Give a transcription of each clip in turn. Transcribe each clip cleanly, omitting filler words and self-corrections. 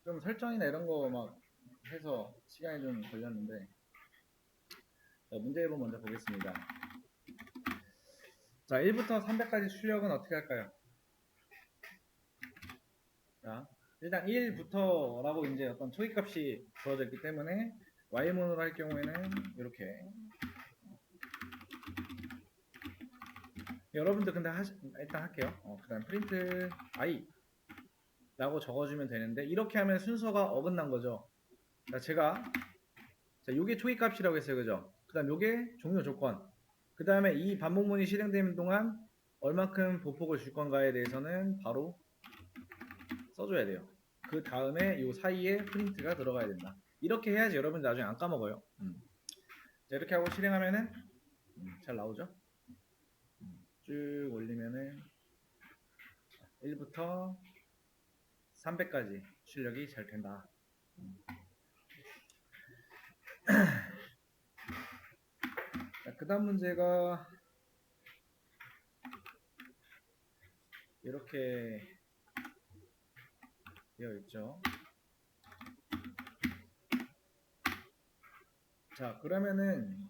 좀 설정이나 이런 거 막 해서 시간이 좀 걸렸는데, 자, 문제로 먼저 보겠습니다. 자, 1부터 300까지 출력은 어떻게 할까요? 자, 일단 1부터라고 이제 어떤 초기값이 주어져 있기 때문에 y문으로 할 경우에는 이렇게. 여러분들 근데 일단 할게요. 그 다음 프린트 i 라고 적어주면 되는데, 이렇게 하면 순서가 어긋난 거죠. 자, 자, 요게 초기값이라고 했어요. 그죠? 그 다음 요게 종료 조건. 그 다음에 이 반복문이 실행되는 동안 얼만큼 보폭을 줄 건가에 대해서는 바로 써줘야 돼요. 그 다음에 요 사이에 프린트가 들어가야 된다. 이렇게 해야지 여러분 나중에 안 까먹어요. 자, 이렇게 하고 실행하면은 잘 나오죠? 쭉 올리면은 1부터 300까지 출력이 잘 된다. 그 다음 문제가 이렇게 되어 있죠. 자, 그러면은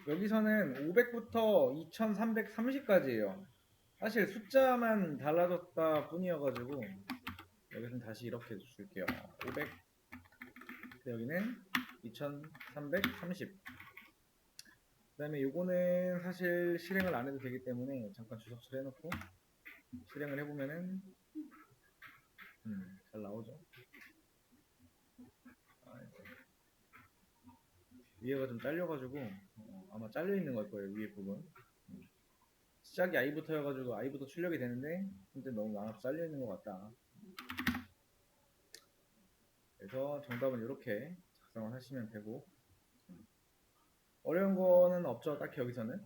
여기서는 500부터 2330까지예요. 사실 숫자만 달라졌다 뿐이어가지고 여기서는 다시 이렇게 줄게요. 500, 여기는 2330. 그 다음에 요거는 사실 실행을 안 해도 되기 때문에 잠깐 주석처리 해놓고 실행을 해보면은 잘 나오죠. 위에가 좀 잘려가지고 아마 잘려있는 걸 거예요. 위에 부분. 시작이 i부터여가지고 i부터 출력이 되는데 근데 너무 많아서 잘려있는 것 같다. 그래서 정답은 이렇게 작성을 하시면 되고, 어려운 거는 없죠. 딱히 여기서는.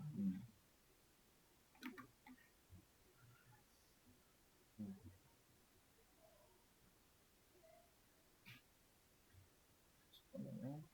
잠깐만요.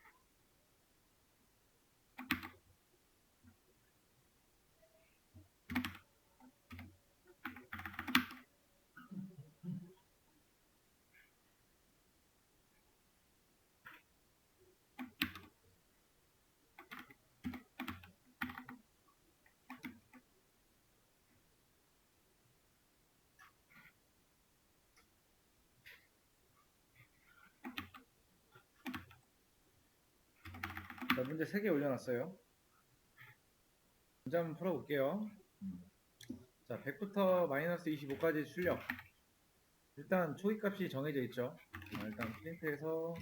자, 문제 3개 올려놨어요. 문제 한번 풀어볼게요. 자, 100부터 마이너스 25까지 출력. 일단 초기값이 정해져 있죠. 일단 프린트해서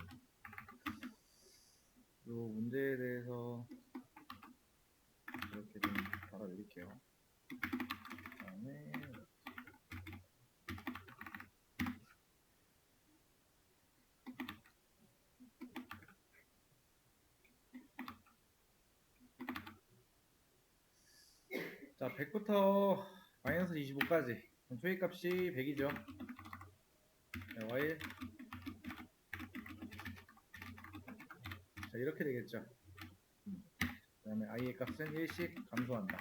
이 문제에 대해서 이렇게 좀 달아드릴게요. 그다음에 자, 100부터 마이너스 25까지 초기값이 100이죠. y 자, 이렇게 되겠죠. 그 다음에 i의 값은 1씩 감소한다.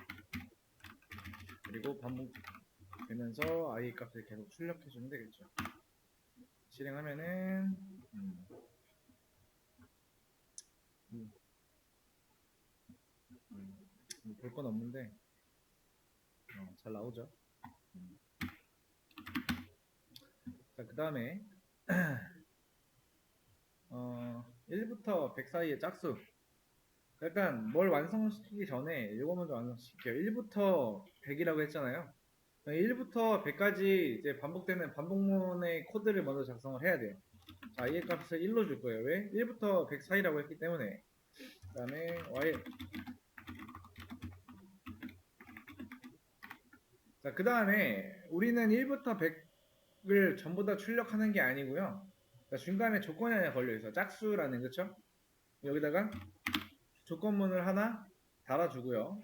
그리고 반복되면서 i의 값을 계속 출력해주면 되겠죠. 실행하면은 볼 건 없는데 잘 나오죠. 자, 그 다음에 1부터 100 사이의 짝수. 일단 뭘 완성시키기 전에 이거 먼저 완성시킬게요. 1부터 100이라고 했잖아요. 1부터 100까지 이제 반복되는 반복문의 코드를 먼저 작성을 해야 돼요. 자, 이의 값을 1로 줄 거예요. 왜? 1부터 100 사이라고 했기 때문에. 그 다음에 y. 자, 그 다음에 우리는 1부터 100을 전부 다 출력하는 게 아니고요. 자, 중간에 조건이 하나 걸려있어. 짝수라는, 그쵸? 여기다가 조건문을 하나 달아주고요.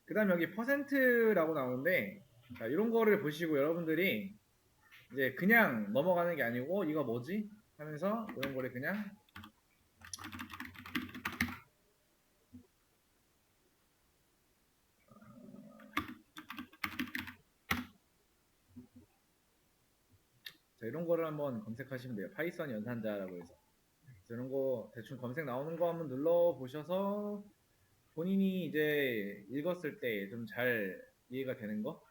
그 다음 여기 퍼센트라고 나오는데, 자, 이런 거를 보시고 여러분들이 이제 그냥 넘어가는 게 아니고 이거 뭐지? 하면서 이런 거를 그냥 자, 이런 거를 한번 검색하시면 돼요. 파이썬 연산자라고 해서. 이런 거 대충 검색 나오는 거 한번 눌러 보셔서 본인이 이제 읽었을 때 좀 잘 이해가 되는 거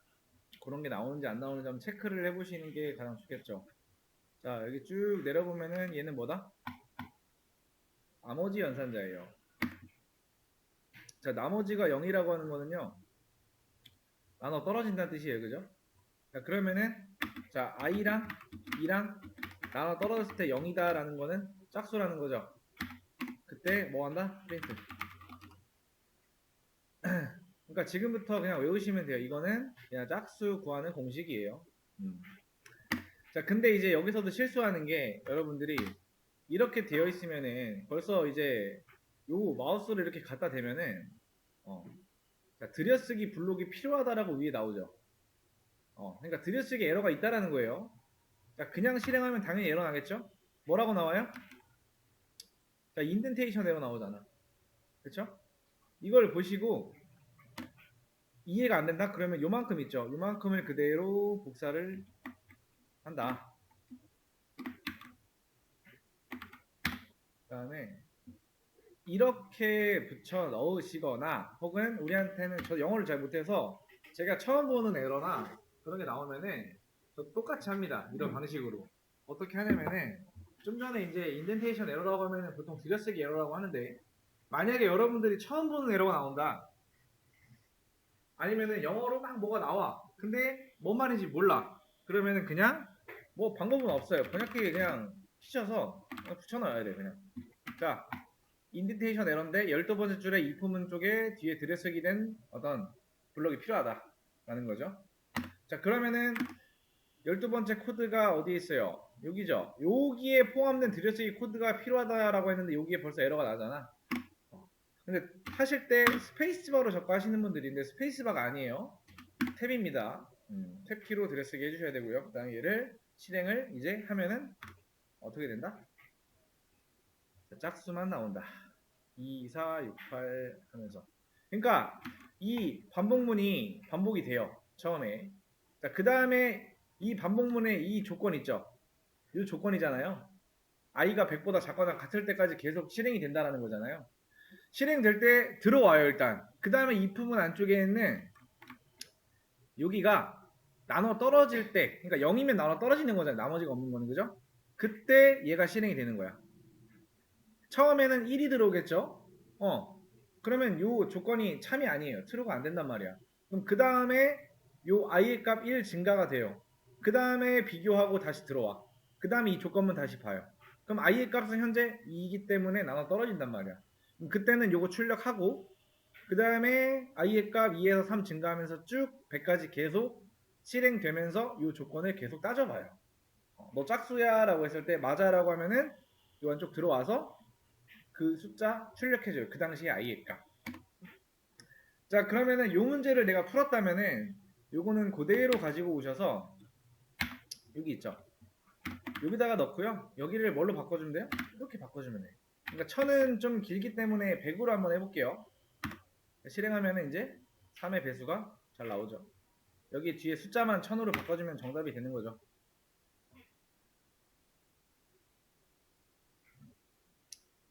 그런 게 나오는지 안 나오는지 한번 체크를 해보시는 게 가장 좋겠죠. 자, 여기 쭉 내려보면은 얘는 뭐다? 나머지 연산자예요. 자, 나머지가 0이라고 하는 거는요, 나눠 떨어진다는 뜻이에요. 그죠? 자, 그러면은 자, i랑 2랑 나눠 떨어졌을 때 0이다 라는 거는 짝수라는 거죠. 그때 뭐 한다? 프린트. 그러니까 지금부터 그냥 외우시면 돼요. 이거는 그냥 짝수 구하는 공식이에요. 자, 근데 이제 여기서도 실수하는 게 여러분들이 이렇게 되어 있으면은 벌써 이제 요 마우스를 이렇게 갖다 대면은 자, 들여쓰기 블록이 필요하다라고 위에 나오죠. 그러니까 들여쓰기 에러가 있다라는 거예요. 자, 그냥 실행하면 당연히 에러 나겠죠? 뭐라고 나와요? 자, 인덴테이션 에러 나오잖아. 그쵸? 이걸 보시고 이해가 안 된다? 그러면 요만큼 있죠? 요만큼을 그대로 복사를 한다. 그 다음에 이렇게 붙여 넣으시거나 혹은 우리한테는 저 영어를 잘 못해서 제가 처음 보는 에러나 그런 게 나오면은 저 똑같이 합니다. 이런 방식으로. 어떻게 하냐면은 좀 전에 이제 인덴테이션 에러라고 하면은 보통 들여쓰기 에러라고 하는데 만약에 여러분들이 처음 보는 에러가 나온다. 아니면은 영어로 막 뭐가 나와. 근데 뭔 말인지 몰라. 그러면은 그냥 뭐 방법은 없어요. 번역기 그냥 치셔서 그냥 붙여넣어야 돼 그냥. 자, 인덴테이션 에러인데 12번째 줄에 if문 쪽에 뒤에 들여쓰기 된 어떤 블럭이 필요하다라는 거죠. 자, 그러면은 12번째 코드가 어디에 있어요? 여기죠. 여기에 포함된 들여쓰기 코드가 필요하다라고 했는데 여기에 벌써 에러가 나잖아. 근데 하실 때 스페이스바로 자꾸 하시는 분들인데 스페이스바가 아니에요. 탭입니다. 탭 키로 들여쓰기 해주셔야 되고요. 그 다음에 얘를 실행을 이제 하면은 어떻게 된다? 자, 짝수만 나온다. 2, 4, 6, 8 하면서. 그러니까 이 반복문이 반복이 돼요. 처음에. 자, 그 다음에 이 반복문의 이 조건 있죠. 이 조건이잖아요. i가 100보다 작거나 같을 때까지 계속 실행이 된다는 거잖아요. 실행될 때 들어와요 일단. 그 다음에 if문 안쪽에 있는 여기가 나눠 떨어질 때, 그러니까 0이면 나눠 떨어지는 거잖아요. 나머지가 없는 거는 그죠? 그때 얘가 실행이 되는 거야. 처음에는 1이 들어오겠죠? 그러면 요 조건이 참이 아니에요. true가 안 된단 말이야. 그럼 그 다음에 요 i의 값 1 증가가 돼요. 그 다음에 비교하고 다시 들어와. 그 다음에 이 조건만 다시 봐요. 그럼 i의 값은 현재 2이기 때문에 나눠 떨어진단 말이야. 그럼 그때는 요거 출력하고 그 다음에 i의 값 2에서 3 증가하면서 쭉 100까지 계속 실행되면서 이 조건을 계속 따져봐요. 너 짝수야 라고 했을 때 맞아 라고 하면은 이 안쪽 들어와서 그 숫자 출력해줘요. 그 당시에 i의 값. 자, 그러면은 이 문제를 내가 풀었다면은 요거는 그대로 가지고 오셔서 여기 있죠. 여기다가 넣고요. 여기를 뭘로 바꿔주면 돼요? 이렇게 바꿔주면 돼요. 그러니까 1000은 좀 길기 때문에 100으로 한번 해볼게요. 실행하면은 이제 3의 배수가 잘 나오죠. 여기 뒤에 숫자만 1000으로 바꿔주면 정답이 되는 거죠.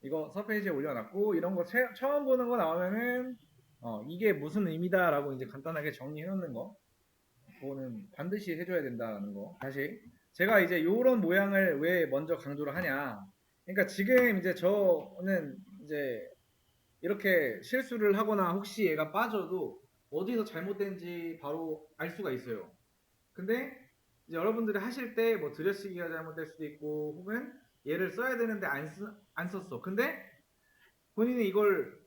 이거 서페이지에 올려놨고 이런 거 처음 보는 거 나오면은 이게 무슨 의미다 라고 이제 간단하게 정리해 놓는 거 그거는 반드시 해줘야 된다는 거. 다시 제가 이제 요런 모양을 왜 먼저 강조를 하냐, 그러니까 지금 이제 저는 이제 이렇게 실수를 하거나 혹시 얘가 빠져도 어디서 잘못된지 바로 알 수가 있어요. 근데 이제 여러분들이 하실 때 뭐 들여쓰기가 잘못될 수도 있고 혹은 얘를 써야 되는데 안 썼어. 근데 본인이 이걸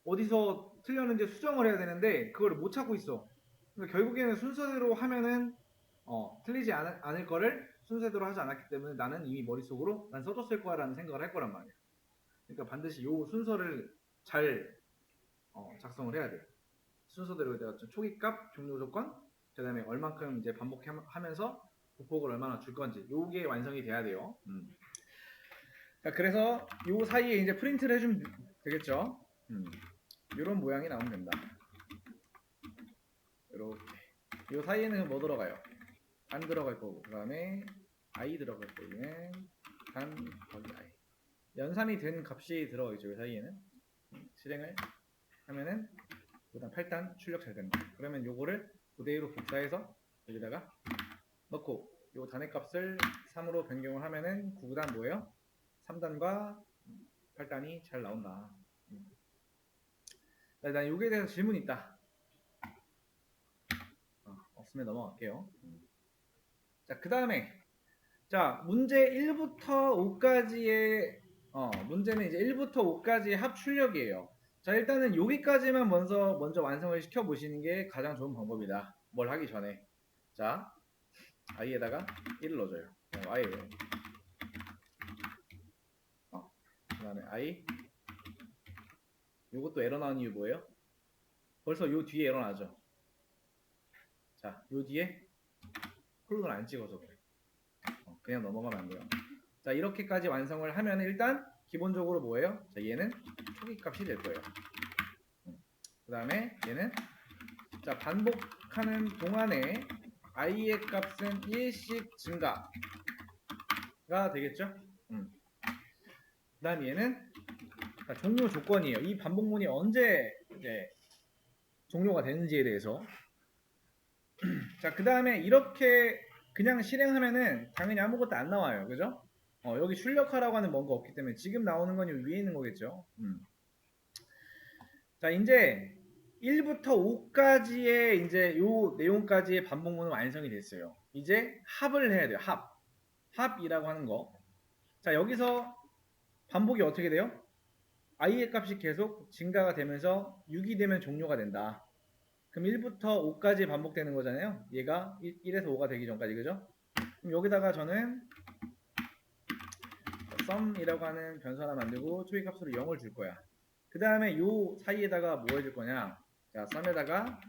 어디서 틀렸는지 수정을 해야 되는데 그걸 못 찾고 있어. 그러니까 결국에는 순서대로 하면은 틀리지 않을 거를 순서대로 하지 않았기 때문에 나는 이미 머릿속으로 난 써줬을 거야 라는 생각을 할 거란 말이야. 그러니까 반드시 요 순서를 잘 작성을 해야 돼. 순서대로 내가 초기값, 종료 조건, 그 다음에 얼만큼 이제 반복하면서 보폭을 얼마나 줄 건지 요게 완성이 돼야 돼요. 자, 그래서 요 사이에 이제 프린트를 해주면 되겠죠. 이런 모양이 나오면 된다. 이렇게 요 사이에는 뭐 들어가요? 안 들어갈 거고, 그 다음에 i 들어갈 거기는 단 더하기 i. 연산이 된 값이 들어가겠죠, 그 사이에는. 실행을 하면은 그다음 8단 출력 잘 된다. 그러면 요거를 그대로 복사해서 여기다가 넣고 요 단의 값을 3으로 변경을 하면은 9단 뭐예요? 3단과 8단이 잘 나온다. 난 요게 대해서 질문 있다. 없으면 넘어갈게요. 자, 그 다음에 자, 문제 1부터 5까지의 문제는 이제 1부터 5까지의 합 출력이에요. 자, 일단은 여기까지만 먼저 완성을 시켜 보시는 게 가장 좋은 방법이다. 뭘 하기 전에. 자, i에다가 1을 넣어줘요. i에. 그 다음에 i. 요것도 에러 나온 이유 뭐예요? 벌써 요 뒤에 에러 나죠. 자, 요 뒤에 콜론을 안 찍어서 그래. 그냥 넘어가면 안 돼요. 자, 이렇게까지 완성을 하면 일단 기본적으로 뭐예요? 자, 얘는 초기 값이 될 거예요. 그 다음에 얘는 자, 반복하는 동안에 i의 값은 1씩 증가가 되겠죠? 그 다음 얘는 자, 종료 조건이에요. 이 반복문이 언제 이제 종료가 되는지에 대해서. 자, 그 다음에 이렇게 그냥 실행하면은 당연히 아무것도 안 나와요. 그죠? 여기 출력하라고 하는 뭔가 없기 때문에 지금 나오는 건 여기 위에 있는 거겠죠. 자, 이제 1부터 5까지의 이제 요 내용까지의 반복문은 완성이 됐어요. 이제 합을 해야 돼요. 합이라고 하는 거. 자, 여기서 반복이 어떻게 돼요? i의 값이 계속 증가가 되면서 6이 되면 종료가 된다. 그럼 1부터 5까지 반복되는 거잖아요. 얘가 1에서 5가 되기 전까지, 그죠? 그럼 여기다가 저는 sum이라고 하는 변수 하나 만들고 초기 값으로 0을 줄 거야. 그 다음에 요 사이에다가 뭐 해줄 거냐? 자, sum에다가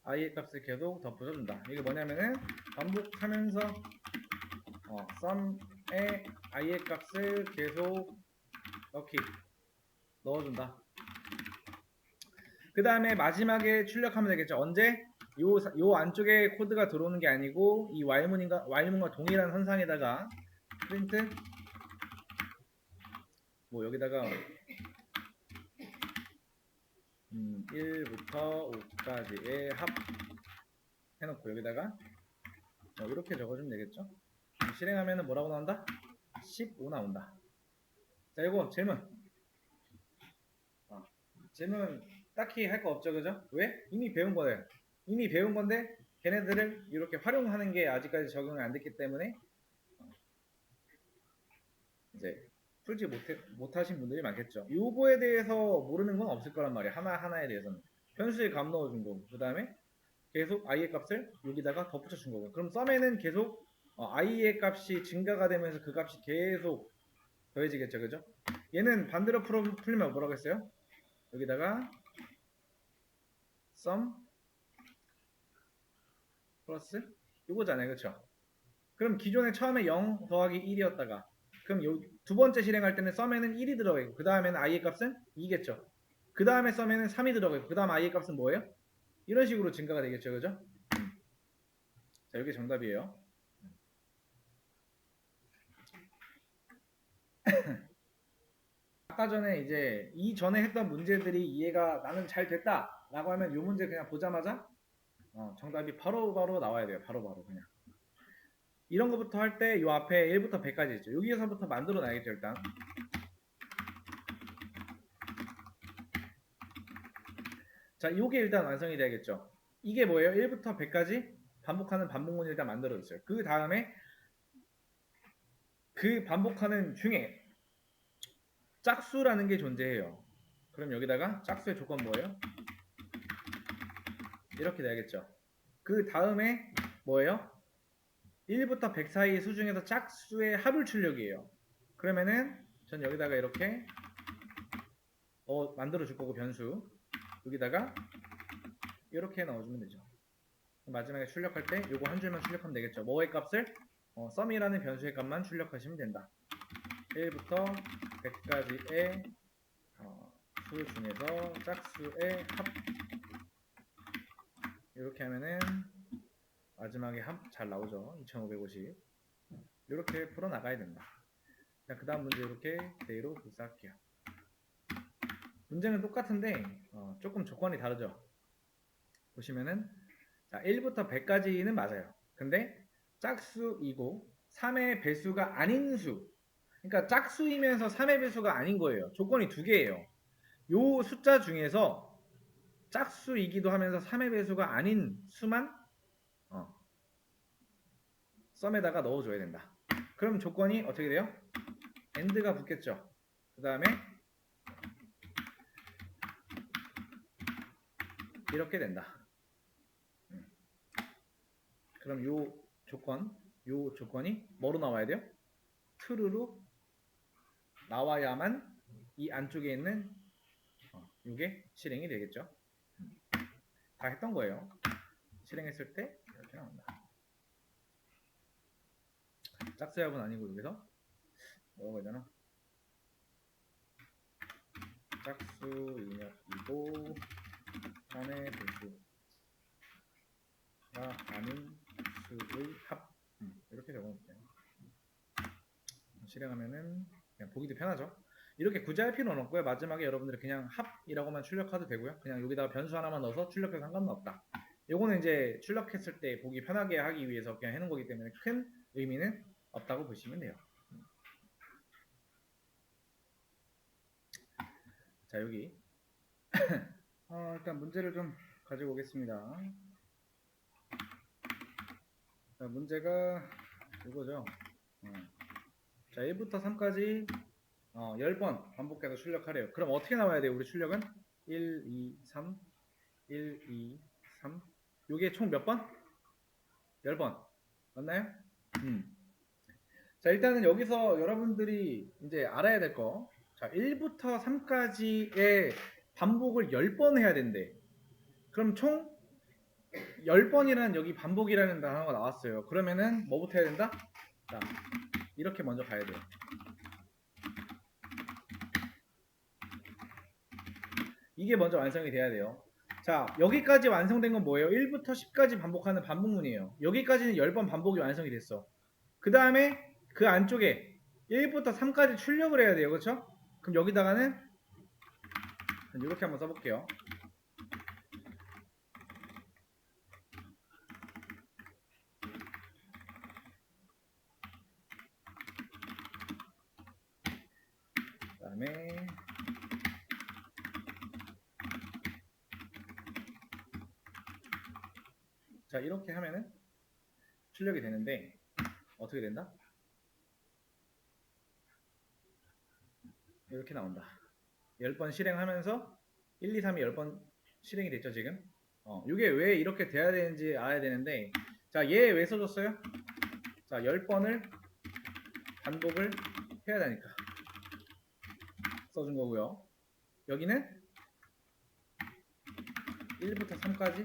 i의 값을 계속 덧붙여 준다. 이게 뭐냐면은 반복하면서 sum에 i의 값을 계속 넣어준다. 그 다음에 마지막에 출력하면 되겠죠. 언제? 요 안쪽에 코드가 들어오는 게 아니고 이 while문과 동일한 선상에다가 프린트 뭐 여기다가 1부터 5까지의 합 해놓고 여기다가 이렇게 적어주면 되겠죠. 실행하면은 뭐라고 나온다? 15 나온다. 자, 이거 질문 딱히 할 거 없죠, 그죠? 왜? 이미 배운 거예요. 이미 배운 건데 걔네들을 이렇게 활용하는 게 아직까지 적용이 안 됐기 때문에 이제 풀지 못하신 분들이 많겠죠. 요거에 대해서 모르는 건 없을 거란 말이에요. 하나하나에 대해서는. 변수에 값 넣어준 거고, 그 다음에 계속 i의 값을 여기다가 덧붙여 준 거고. 그럼 썸에는 계속 i의 값이 증가가 되면서 그 값이 계속 더해지겠죠, 그죠? 얘는 반대로 풀면 뭐라고 했어요? 여기다가 sum 플러스 이거잖아요, 그쵸? 그럼 기존에 처음에 0 더하기 1이었다가 그럼 두 번째 실행할 때는 sum에는 1이 들어가 있고 그 다음에는 i의 값은 2겠죠. 그 다음에 sum에는 3이 들어가 있고 그 다음 i의 값은 뭐예요? 이런 식으로 증가가 되겠죠, 그죠? 자, 이게 정답이에요. 아까 전에 이제 이전에 했던 문제들이 이해가 나는 잘 됐다 라고 하면 이 문제 그냥 보자마자 정답이 바로바로 나와야 돼요. 바로바로 그냥. 이런 거부터 할 때 이 앞에 1부터 100까지 있죠. 여기에서부터 만들어 놔야겠죠, 일단. 자, 이게 일단 완성이 돼야겠죠. 이게 뭐예요? 1부터 100까지 반복하는 반복문을 일단 만들어 줬어요. 그 다음에 그 반복하는 중에 짝수라는 게 존재해요. 그럼 여기다가 짝수의 조건 뭐예요? 이렇게 돼야겠죠. 그 다음에 뭐예요? 1부터 100 사이의 수 중에서 짝수의 합을 출력이에요. 그러면은 전 여기다가 이렇게 만들어 줄 거고 변수 여기다가 이렇게 넣어주면 되죠. 마지막에 출력할 때 요거 한 줄만 출력하면 되겠죠. 뭐의 값을? sum이라는 변수의 값만 출력하시면 된다. 1부터 100까지의 수 중에서 짝수의 합 이렇게 하면은 마지막에 잘 나오죠. 2550. 이렇게 풀어 나가야 된다. 자, 그 다음 문제 이렇게 그대로 복사할게요. 문제는 똑같은데 조금 조건이 다르죠. 보시면은 자, 1부터 100까지는 맞아요. 근데 짝수이고 3의 배수가 아닌 수. 그러니까 짝수이면서 3의 배수가 아닌 거예요. 조건이 두 개예요. 요 숫자 중에서 짝수이기도 하면서 3의 배수가 아닌 수만 썸에다가 넣어줘야 된다. 그럼 조건이 어떻게 돼요? AND가 붙겠죠. 그 다음에 이렇게 된다. 그럼 요 조건이 뭐로 나와야 돼요? true로 나와야만 이 안쪽에 있는 이게 실행이 되겠죠. 다 했던 거예요. 실행했을 때 이렇게 나온다. 짝수합은 아니고 여기서 뭐라고 해야 되나? 짝수이고 3의 배수가 아닌 수의 합. 이렇게 적어놓을게요. 실행하면은 그냥 보기도 편하죠. 이렇게 굳이 할 필요는 없고요. 마지막에 여러분들이 그냥 합이라고만 출력해도 되고요. 그냥 여기다가 변수 하나만 넣어서 출력해도 상관은 없다. 요거는 이제 출력했을 때 보기 편하게 하기 위해서 그냥 해놓은 거기 때문에 큰 의미는 없다고 보시면 돼요. 자, 여기 일단 문제를 좀 가지고 오겠습니다. 자, 문제가 이거죠. 자, 1부터 3까지 10번 반복해서 출력하래요. 그럼 어떻게 나와야 돼요? 우리 출력은 1, 2, 3, 1, 2, 3. 요게 총 몇 번? 10번. 맞나요? 자, 일단은 여기서 여러분들이 이제 알아야 될 거. 자, 1부터 3까지의 반복을 10번 해야 된대. 그럼 총 10번이라는 여기 반복이라는 단어가 나왔어요. 그러면은 뭐부터 해야 된다? 자, 이렇게 먼저 가야 돼요. 이게 먼저 완성이 돼야 돼요. 자, 여기까지 완성된 건 뭐예요? 1부터 10까지 반복하는 반복문이에요. 여기까지는 10번 반복이 완성이 됐어. 그 다음에 그 안쪽에 1부터 3까지 출력을 해야 돼요. 그렇죠? 그럼 여기다가는 이렇게 한번 써볼게요. 그 다음에 자, 이렇게 하면은 출력이 되는데 어떻게 된다? 이렇게 나온다. 10번 실행하면서 1, 2, 3이 10번 실행이 됐죠 지금. 이게 왜 이렇게 돼야 되는지 알아야 되는데, 자, 얘 왜 써줬어요? 자, 10번을 반복을 해야 되니까 써준 거고요. 여기는 1부터 3까지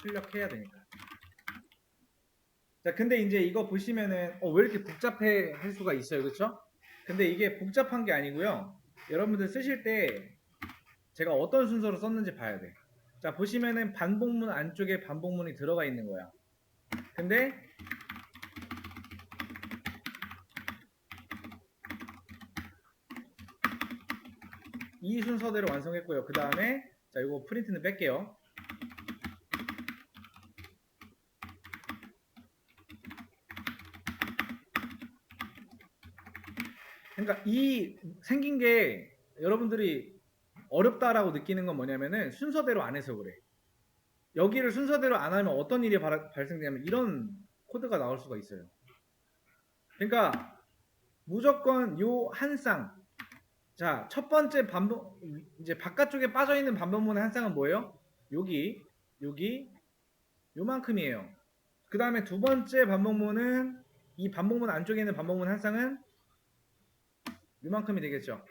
출력해야 되니까. 자, 근데 이제 이거 보시면은 왜 이렇게 복잡해 할 수가 있어요, 그렇죠? 근데 이게 복잡한 게 아니고요. 여러분들 쓰실 때 제가 어떤 순서로 썼는지 봐야 돼. 자, 보시면은 반복문 안쪽에 반복문이 들어가 있는 거야. 근데 이 순서대로 완성했고요. 그 다음에 자, 이거 프린트는 뺄게요. 그러니까 이 생긴 게 여러분들이 어렵다라고 느끼는 건 뭐냐면은 순서대로 안 해서 그래. 여기를 순서대로 안 하면 어떤 일이 발생되냐면 이런 코드가 나올 수가 있어요. 그러니까 무조건 요 한 쌍. 자, 첫 번째 반복, 이제 바깥쪽에 빠져 있는 반복문의 한 쌍은 뭐예요? 여기, 요만큼이에요. 그 다음에 두 번째 반복문은 이 반복문 안쪽에 있는 반복문 한 쌍은 요만큼이 되겠죠.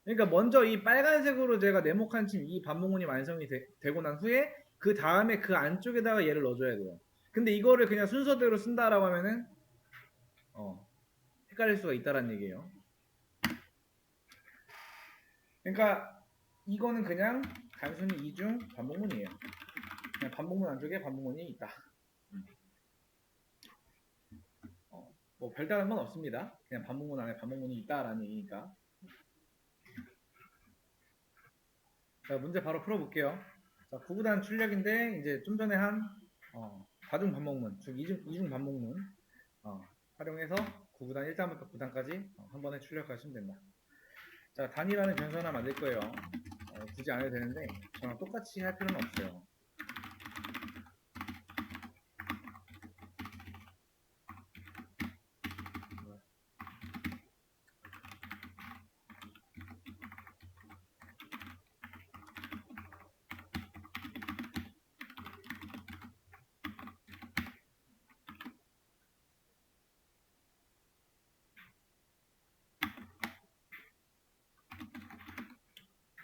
그러니까 먼저 이 빨간색으로 제가 네모칸 친 이 반복문이 완성이 되고 난 후에 그 다음에 그 안쪽에다가 얘를 넣어줘야 돼요. 근데 이거를 그냥 순서대로 쓴다라고 하면은 헷갈릴 수가 있다라는 얘기예요. 그러니까 이거는 그냥 단순히 이중 반복문이에요. 그냥 반복문 안쪽에 반복문이 있다. 뭐 별다른 건 없습니다. 그냥 반복문 안에 반복문이 있다라는 얘기니까. 자, 문제 바로 풀어볼게요. 자, 구구단 출력인데 이제 좀 전에 한 다중 반복문, 즉 이중 반복문 활용해서 구구단 1단부터 9단까지 한 번에 출력하시면 된다. 자, 단이라는 변수 하나 만들 거예요. 굳이 안 해도 되는데 저랑 똑같이 할 필요는 없어요.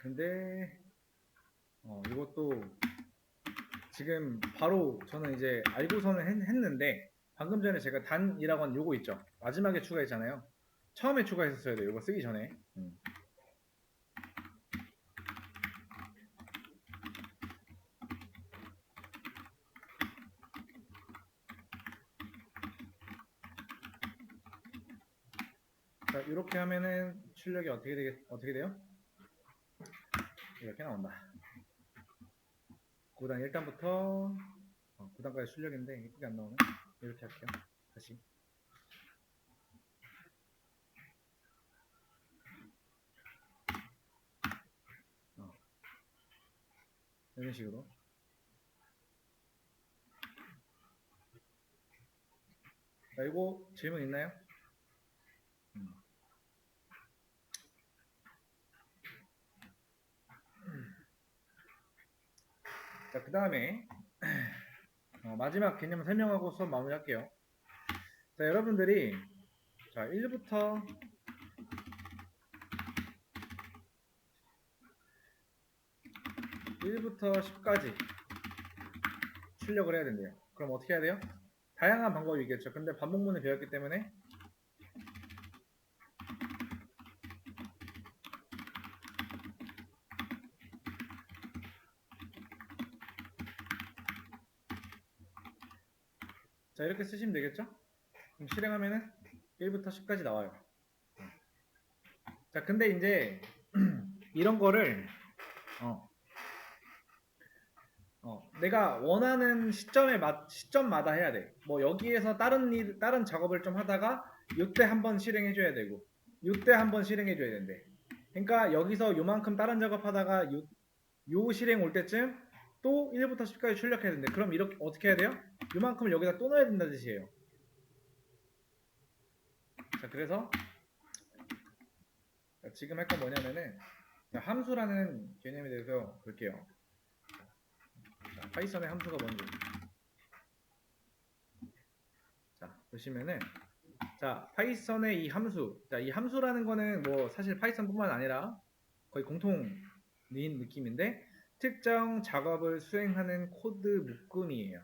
근데 이것도 지금 바로 저는 이제 알고서는 했는데 방금 전에 제가 단이라고 한 요거 있죠. 마지막에 추가했잖아요. 처음에 추가했었어야 돼요. 이거 쓰기 전에. 자, 이렇게 하면은 출력이 어떻게 돼요? 이렇게 나온다. 9단 1단부터 9단까지 출력인데 예쁘게 안 나오네. 이렇게 할게요. 다시. 이런 식으로. 자, 이거 질문 있나요? 자, 그 다음에 마지막 개념 설명하고 수업 마무리할게요. 자, 여러분들이 자 1부터 10까지 출력을 해야 된대요. 그럼 어떻게 해야 돼요? 다양한 방법이 있겠죠. 근데 반복문을 배웠기 때문에 자, 이렇게 쓰시면 되겠죠? 그럼 실행하면은 1부터 10까지 나와요. 자, 근데 이제 이런 거를 내가 원하는 시점마다 해야 돼. 뭐 여기에서 다른 작업을 좀 하다가 이때 한번 실행해줘야 되고, 이때 한번 실행해줘야 된대. 그러니까 여기서 요만큼 다른 작업하다가 요 실행 올 때쯤 또 1부터 10까지 출력해야 된대. 그럼 이렇게 어떻게 해야 돼요? 요만큼을 여기다 또 넣어야 된다는 뜻이에요. 자, 그래서 지금 할 건 뭐냐면은 함수라는 개념에 대해서 볼게요. 자, 파이썬의 함수가 뭔지. 자, 보시면은 자, 파이썬의 이 함수. 자, 이 함수라는 거는 뭐 사실 파이썬뿐만 아니라 거의 공통인 느낌인데 특정 작업을 수행하는 코드 묶음이에요.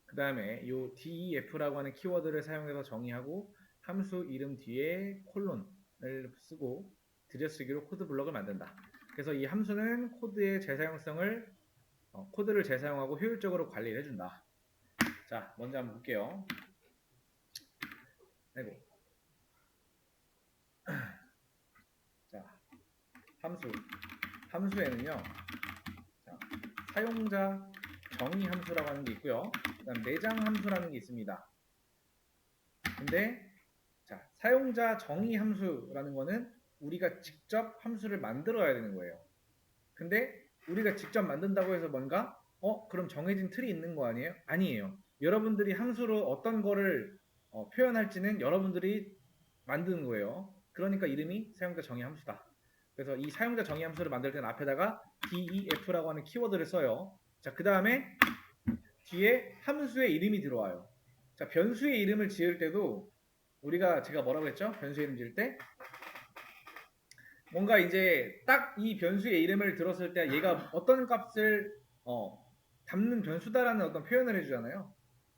그 다음에 이 def라고 하는 키워드를 사용해서 정의하고 함수 이름 뒤에 콜론을 쓰고 들여쓰기로 코드 블럭을 만든다. 그래서 이 함수는 코드의 재사용성을 코드를 재사용하고 효율적으로 관리를 해준다. 자, 먼저 한번 볼게요. 아이고. 자, 함수에는요. 자, 사용자 정의 함수라고 하는 게 있고요. 그다음 내장 함수라는 게 있습니다. 근데 자, 사용자 정의 함수라는 거는 우리가 직접 함수를 만들어야 되는 거예요. 근데 우리가 직접 만든다고 해서 뭔가 그럼 정해진 틀이 있는 거 아니에요? 아니에요. 여러분들이 함수로 어떤 거를 표현할지는 여러분들이 만드는 거예요. 그러니까 이름이 사용자 정의 함수다. 그래서 이 사용자 정의 함수를 만들 때는 앞에다가 def라고 하는 키워드를 써요. 자, 그 다음에 뒤에 함수의 이름이 들어와요. 자, 변수의 이름을 지을 때도 제가 뭐라고 했죠? 변수의 이름 지을 때 뭔가 이제 딱 이 변수의 이름을 들었을 때 얘가 어떤 값을 담는 변수다라는 어떤 표현을 해주잖아요.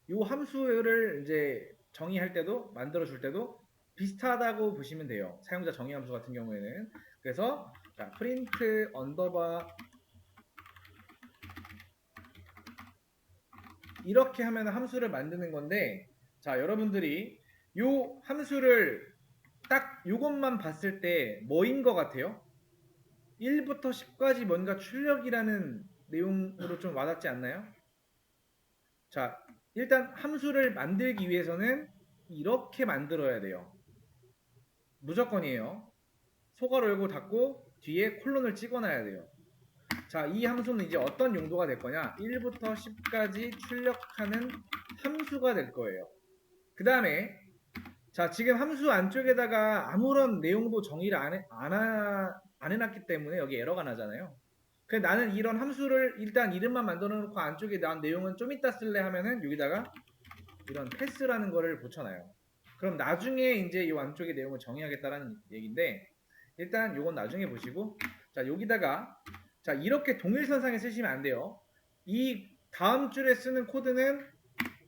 이 함수를 이제 정의할 때도 만들어 줄 때도 비슷하다고 보시면 돼요. 사용자 정의 함수 같은 경우에는. 그래서 자, 프린트 언더바 이렇게 하면 함수를 만드는 건데 자, 여러분들이 요 함수를 딱 요것만 봤을 때 뭐인 것 같아요? 1부터 10까지 뭔가 출력이라는 내용으로 좀 와닿지 않나요? 자, 일단 함수를 만들기 위해서는 이렇게 만들어야 돼요. 무조건이에요. 소괄호 열고 닫고 뒤에 콜론을 찍어놔야 돼요. 자, 이 함수는 이제 어떤 용도가 될 거냐? 1부터 10까지 출력하는 함수가 될 거예요. 그 다음에 자, 지금 함수 안쪽에다가 아무런 내용도 정의를 안 해놨기 때문에 여기 에러가 나잖아요. 그래서 나는 이런 함수를 일단 이름만 만들어 놓고 안쪽에 난 내용은 좀 이따 쓸래 하면은 여기다가 이런 패스라는 거를 붙여놔요. 그럼 나중에 이제 이 안쪽에 내용을 정의하겠다라는 얘기인데 일단 요건 나중에 보시고 자, 여기다가 자, 이렇게 동일선상에 쓰시면 안 돼요. 이 다음 줄에 쓰는 코드는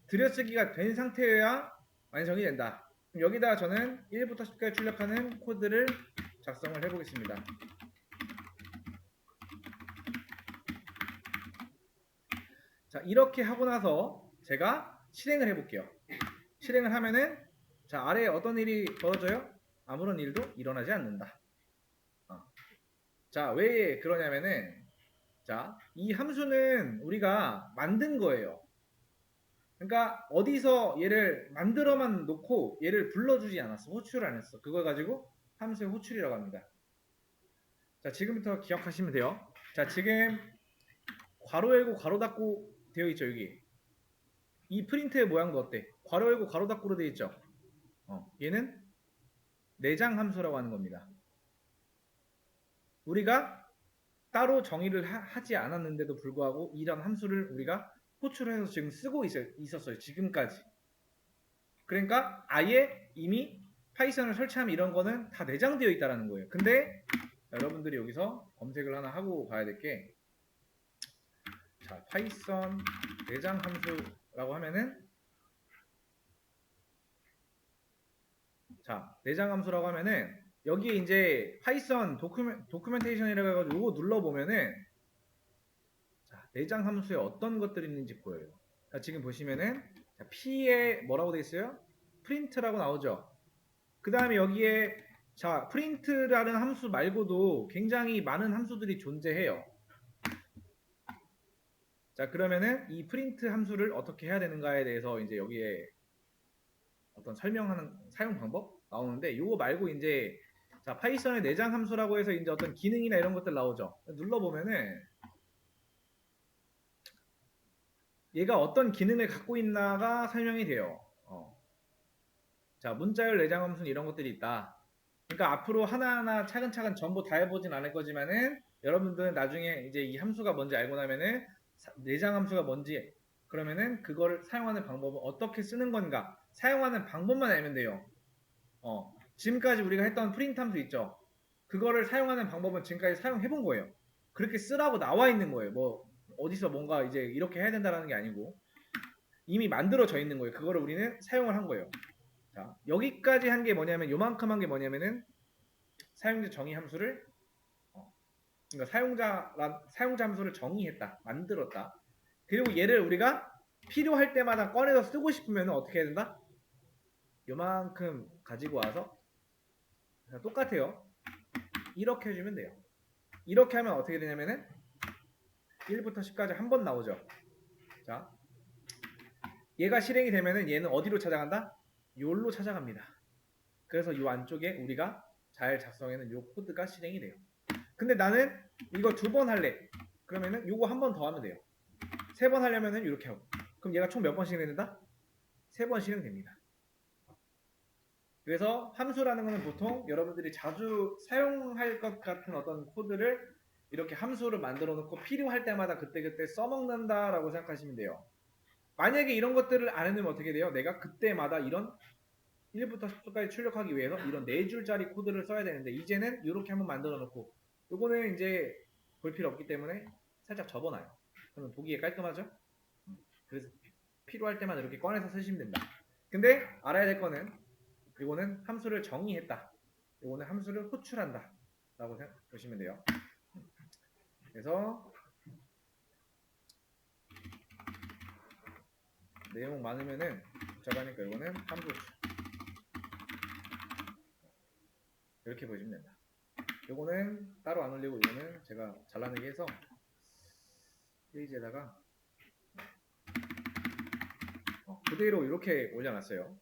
들여쓰기가 된 상태여야 완성이 된다. 그럼 여기다 저는 1부터 10까지 출력하는 코드를 작성을 해보겠습니다. 자, 이렇게 하고 나서 제가 실행을 해볼게요. 실행을 하면은 자, 아래에 어떤 일이 벌어져요? 아무런 일도 일어나지 않는다. 자, 왜 그러냐면은 자, 이 함수는 우리가 만든 거예요. 그러니까 어디서 얘를 만들어만 놓고 얘를 불러주지 않았어. 호출을 안 했어. 그걸 가지고 함수의 호출이라고 합니다. 자, 지금부터 기억하시면 돼요. 자, 지금 괄호 열고 괄호 닫고 되어 있죠, 여기. 이 프린트의 모양도 어때? 괄호 열고 괄호 닫고로 되어 있죠. 얘는 내장 함수라고 하는 겁니다. 우리가 따로 정의를 하지 않았는데도 불구하고 이런 함수를 우리가 호출해서 지금 쓰고 있었어요. 지금까지. 그러니까 아예 이미 파이썬을 설치하면 이런 거는 다 내장되어 있다는 거예요. 근데 여러분들이 여기서 검색을 하나 하고 가야 될 게 자, 파이썬 내장 함수라고 하면은 자, 내장 함수라고 하면은 여기에 이제 파이썬 도큐멘테이션이라고 해가지고 이거 눌러보면은 자, 내장 함수에 어떤 것들이 있는지 보여요. 자, 지금 보시면은 자, P에 뭐라고 되어 있어요? 프린트라고 나오죠. 그 다음에 여기에 자, 프린트라는 함수 말고도 굉장히 많은 함수들이 존재해요. 자, 그러면은 이 프린트 함수를 어떻게 해야 되는가에 대해서 이제 여기에 어떤 설명하는 사용 방법 나오는데 요거 말고 이제 자, 파이썬의 내장 함수라고 해서 이제 어떤 기능이나 이런 것들 나오죠. 눌러보면은 얘가 어떤 기능을 갖고 있나가 설명이 돼요. 자, 문자열 내장 함수는 이런 것들이 있다. 그러니까 앞으로 하나하나 차근차근 전부 다 해보진 않을 거지만은 여러분들은 나중에 이제 이 함수가 뭔지 알고 나면은 내장 함수가 뭔지 그러면은 그거를 사용하는 방법은 어떻게 쓰는 건가 사용하는 방법만 알면 돼요. 지금까지 우리가 했던 프린트 함수 있죠. 그거를 사용하는 방법은 지금까지 사용해 본 거예요. 그렇게 쓰라고 나와 있는 거예요. 뭐 어디서 뭔가 이제 이렇게 해야 된다는 게 아니고 이미 만들어져 있는 거예요. 그거를 우리는 사용을 한 거예요. 자, 여기까지 한 게 뭐냐면 요만큼 한 게 뭐냐면은 사용자 정의 함수를 그러니까 사용자 함수를 정의했다, 만들었다. 그리고 얘를 우리가 필요할 때마다 꺼내서 쓰고 싶으면 어떻게 해야 된다? 요만큼 가지고 와서 똑같아요. 이렇게 해주면 돼요. 이렇게 하면 어떻게 되냐면은 1부터 10까지 한 번 나오죠. 자, 얘가 실행이 되면은 얘는 어디로 찾아간다? 요로 찾아갑니다. 그래서 요 안쪽에 우리가 잘 작성해놓은 요 코드가 실행이 돼요. 근데 나는 이거 2번 할래. 그러면은 요거 한 번 더 하면 돼요. 3번 하려면은 이렇게 하고. 그럼 얘가 총 몇 번 실행된다? 3번 실행됩니다. 그래서 함수라는 것은 보통 여러분들이 자주 사용할 것 같은 어떤 코드를 이렇게 함수를 만들어 놓고 필요할 때마다 그때그때 써먹는다라고 생각하시면 돼요. 만약에 이런 것들을 안 해놓으면 어떻게 돼요? 내가 그때마다 이런 1부터 10까지 출력하기 위해서 이런 4줄짜리 코드를 써야 되는데 이제는 이렇게 한번 만들어 놓고 요거는 이제 볼 필요 없기 때문에 살짝 접어놔요. 그러면 보기에 깔끔하죠? 그래서 필요할 때만 이렇게 꺼내서 쓰시면 된다. 근데 알아야 될 거는 이거는 함수를 정의했다. 이거는 함수를 호출한다. 라고 보시면 돼요. 그래서 내용 많으면은 복잡하니까 이거는 함수 이렇게 보시면 된다. 요거는 따로 안 올리고 이거는 제가 잘라내기 해서 페이지에다가 그대로 이렇게 올려놨어요.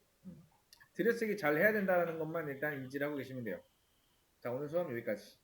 들여쓰기 잘 해야 된다는 것만 일단 인지를 하고 계시면 돼요. 자, 오늘 수업 여기까지.